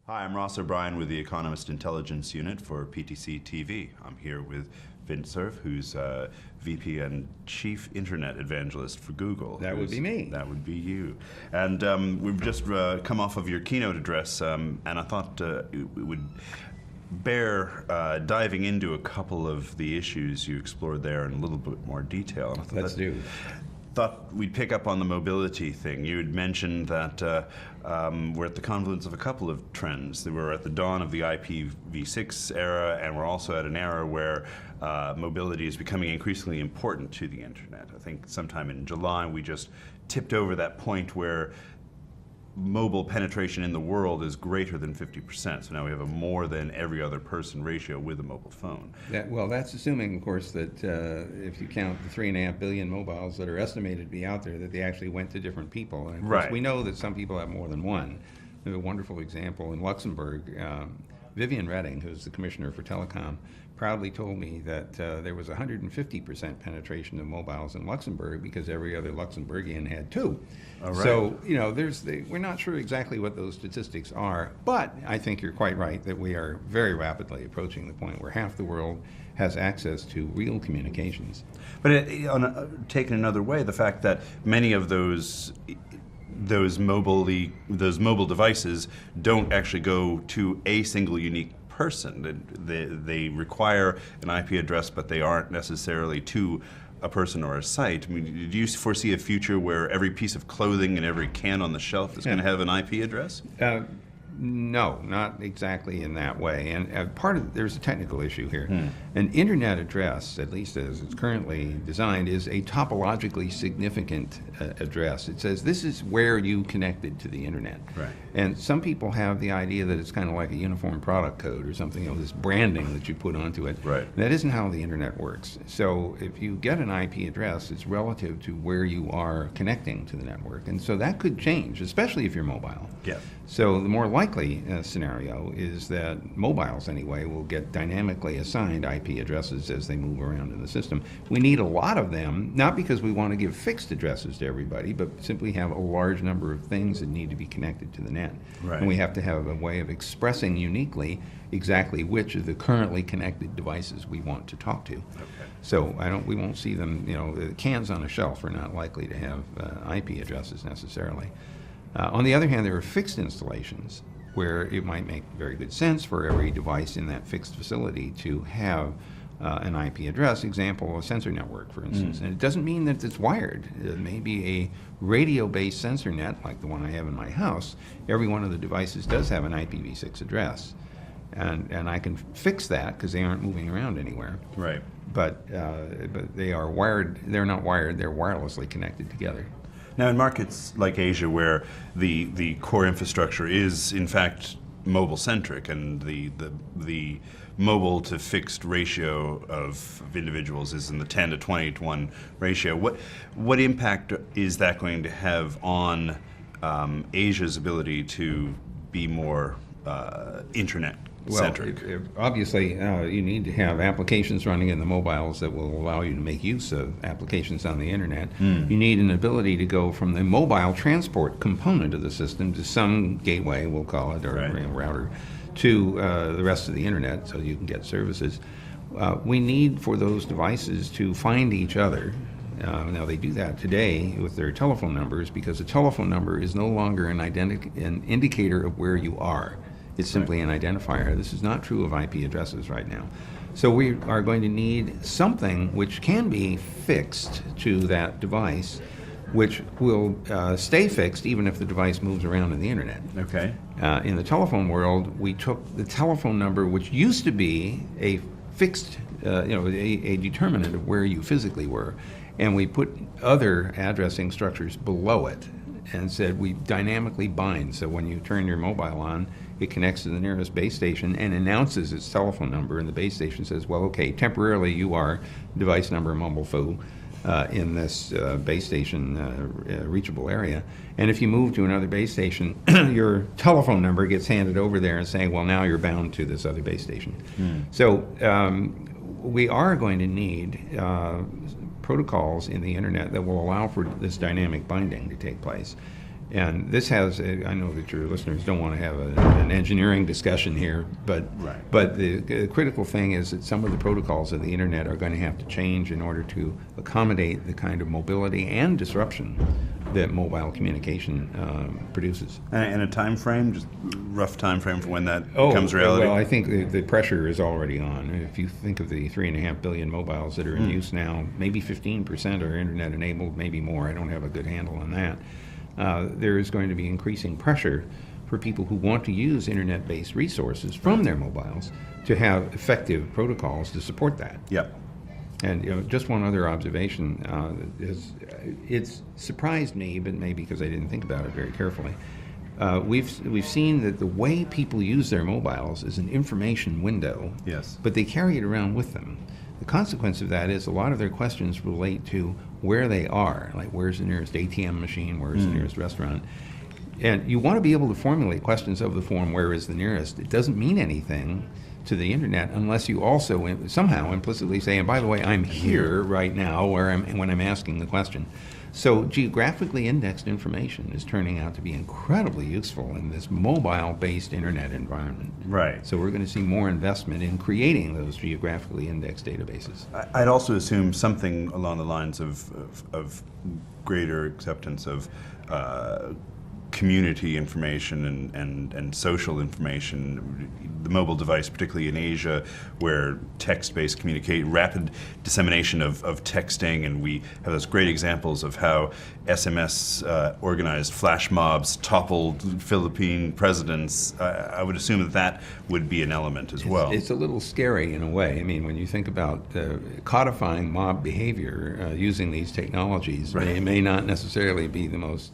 Hi, I'm Ross O'Brien with the Economist Intelligence Unit for PTC TV. I'm here with Vint Cerf, who's VP and Chief Internet Evangelist for Google. That would be me. That would be you. And we've just come off of your keynote address, and I thought it would bear diving into a couple of the issues you explored there in a little bit more detail. Let's do. Thought we'd pick up on the mobility thing. You had mentioned that we're at the confluence of a couple of trends. We're at the dawn of the IPv6 era, and we're also at an era where mobility is becoming increasingly important to the internet. I think sometime in July we just tipped over that point where mobile penetration in the world is greater than 50%. So now we have a more than every other person ratio with a mobile phone. Well, that's assuming, of course, that if you count the 3.5 billion mobiles that are estimated to be out there, that they actually went to different people. And of course, we know that some people have more than one. There's a wonderful example in Luxembourg. Vivian Redding, who's the commissioner for telecom, proudly told me that there was 150% penetration of mobiles in Luxembourg because every other Luxembourgian had two. All right. So, you know, we're not sure exactly what those statistics are, but I think you're quite right that we are very rapidly approaching the point where half the world has access to real communications. But taken another way, the fact that many of those mobile devices don't actually go to a single unique person. They require an IP address, but they aren't necessarily to a person or a site. I mean, do you foresee a future where every piece of clothing and every can on the shelf is going to have an IP address? No, not exactly in that way. And there's a technical issue here. An internet address, at least as it's currently designed, is a topologically significant address. It says this is where you connected to the internet. Right. And some people have the idea that it's kind of like a uniform product code or something, you know, this branding that you put onto it. Right. That isn't how the internet works. So if you get an IP address, it's relative to where you are connecting to the network. And so that could change, especially if you're mobile. Yeah. So the more likely scenario is that mobiles, anyway, will get dynamically assigned IP addresses as they move around in the system. We need a lot of them, not because we want to give fixed addresses to everybody, but simply have a large number of things that need to be connected to the net. Right. And we have to have a way of expressing uniquely exactly which of the currently connected devices we want to talk to. Okay. So we won't see them, you know, the cans on a shelf are not likely to have IP addresses necessarily. On the other hand, there are fixed installations where it might make very good sense for every device in that fixed facility to have an IP address. Example, a sensor network, for instance. And it doesn't mean that it's wired. It may be a radio-based sensor net, like the one I have in my house. Every one of the devices does have an IPv6 address. And I can fix that because they aren't moving around anywhere. Right. But they are wired. They're not wired. They're wirelessly connected together. Now, in markets like Asia, where the core infrastructure is in fact mobile-centric, and the mobile to fixed ratio of individuals is in the 10 to 20 to 1 ratio, what impact is that going to have on Asia's ability to be more internet-centric? Well, obviously, you need to have applications running in the mobiles that will allow you to make use of applications on the internet. You need an ability to go from the mobile transport component of the system to some gateway, we'll call it, or router, to the rest of the internet so you can get services. We need for those devices to find each other. Now, they do that today with their telephone numbers because a telephone number is no longer an indicator of where you are. It's simply an identifier. This is not true of IP addresses right now. So we are going to need something which can be fixed to that device, which will stay fixed even if the device moves around in the internet. Okay. In the telephone world, we took the telephone number, which used to be a fixed, a determinant of where you physically were, and we put other addressing structures below it and said we dynamically bind. So when you turn your mobile on, it connects to the nearest base station and announces its telephone number, and the base station says, well, okay, temporarily you are device number mumble foo in this base station reachable area. And if you move to another base station, your telephone number gets handed over there and saying, well, now you're bound to this other base station. So we are going to need protocols in the internet that will allow for this dynamic binding to take place. And this has, I know that your listeners don't want to have an engineering discussion here, but Right. but the critical thing is that some of the protocols of the internet are going to have to change in order to accommodate the kind of mobility and disruption that mobile communication produces. And a time frame, just rough time frame for when that becomes reality? Well, I think the pressure is already on. If you think of the 3.5 billion mobiles that are in use now, maybe 15% are internet enabled, maybe more. I don't have a good handle on that. There is going to be increasing pressure for people who want to use internet-based resources from their mobiles to have effective protocols to support that. Yep. And just one other observation is, it's surprised me, but maybe because I didn't think about it very carefully. We've seen that the way people use their mobiles is an information window. Yes. But they carry it around with them. The consequence of that is a lot of their questions relate to where they are, like where's the nearest ATM machine, where's the nearest restaurant. And you want to be able to formulate questions of the form, where is the nearest? It doesn't mean anything to the internet unless you also somehow implicitly say, and by the way, I'm here right now when I'm asking the question. So geographically indexed information is turning out to be incredibly useful in this mobile-based internet environment. Right. So we're going to see more investment in creating those geographically indexed databases. I'd also assume something along the lines of greater acceptance of community information and social information. The mobile device, particularly in Asia, where text-based rapid dissemination of texting, and we have those great examples of how SMS organized flash mobs toppled Philippine presidents. I would assume that would be an element as well. It's a little scary in a way. I mean, when you think about codifying mob behavior using these technologies, may not necessarily be the most